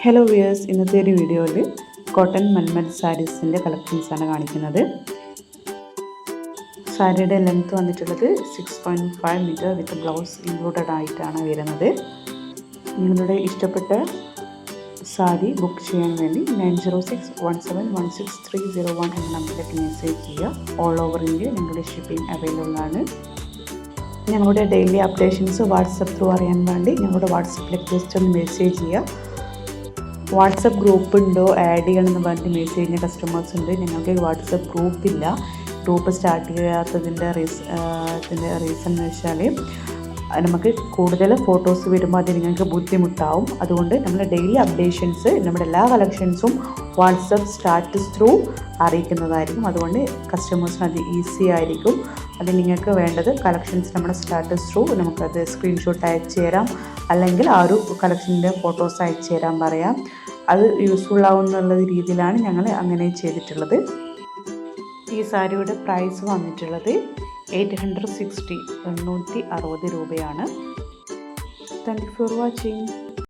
Hello viewers, ഇന്നത്തെ ഒരു വീഡിയോയിൽ കോട്ടൺ മൽമൽ സാരീസിൻ്റെ കളക്ഷൻസാണ് കാണിക്കുന്നത്. സാരിയുടെ ലെങ്ത് വന്നിട്ടുള്ളത് 6.5 മീറ്റർ വിത്ത് ബ്ലൗസ് ഇൻക്ലൂഡഡ് ആയിട്ടാണ് വരുന്നത്. നിങ്ങളുടെ ഇഷ്ടപ്പെട്ട സാരി ബുക്ക് ചെയ്യാൻ വേണ്ടി 9061716301 എന്ന നമ്പറിലേക്ക് മെസ്സേജ് ചെയ്യുക. ഓൾ ഓവർ ഇന്ത്യ നിങ്ങളുടെ ഷിപ്പിംഗ് അവൈലബിൾ ആണ്. ഞങ്ങളുടെ ഡെയിലി അപ്ഡേഷൻസ് വാട്സപ്പ് ത്രൂ അറിയാൻ വേണ്ടി ഞങ്ങളുടെ വാട്സപ്പിലേക്ക് ജസ്റ്റ് ഒന്ന് മെസ്സേജ് ചെയ്യുക. വാട്സപ്പ് ഗ്രൂപ്പ് ഉണ്ടോ, ആഡ് ചെയ്യണമെന്ന് പറഞ്ഞിട്ട് മെസ്സേജ് ചെയ്യുന്ന കസ്റ്റമേഴ്സ് ഉണ്ട്. ഞങ്ങൾക്ക് വാട്സപ്പ് ഗ്രൂപ്പില്ല. ഗ്രൂപ്പ് സ്റ്റാർട്ട് ചെയ്യാത്തതിൻ്റെ റീസൺ എന്ന് വെച്ചാൽ നമുക്ക് കൂടുതൽ ഫോട്ടോസ് വരുമ്പോൾ അത് നിങ്ങൾക്ക് ബുദ്ധിമുട്ടാവും. അതുകൊണ്ട് നമ്മൾ ഡെയിലി അപ്ഡേഷൻസ് നമ്മുടെ എല്ലാ കളക്ഷൻസും വാട്സപ്പ് സ്റ്റാറ്റസ് ത്രൂ അറിയിക്കുന്നതായിരിക്കും. അതുകൊണ്ട് കസ്റ്റമേഴ്സിന് അത് ഈസി ആയിരിക്കും. അത് നിങ്ങൾക്ക് വേണ്ടത് കളക്ഷൻസ് നമ്മുടെ സ്റ്റാറ്റസ് ത്രൂ നമുക്കത് സ്ക്രീൻഷോട്ട് അയച്ചു തരാം, അല്ലെങ്കിൽ ആ ഒരു കളക്ഷൻ്റെ ഫോട്ടോസ് അയച്ചു തരാൻ പറയാം. അത് യൂസ്ഫുൾ ആവും എന്നുള്ള രീതിയിലാണ് ഞങ്ങൾ അങ്ങനെ ചെയ്തിട്ടുള്ളത്. ഈ സാരിയുടെ പ്രൈസ് വന്നിട്ടുള്ളത് 860 രൂപയാണ്. Thank you for watching.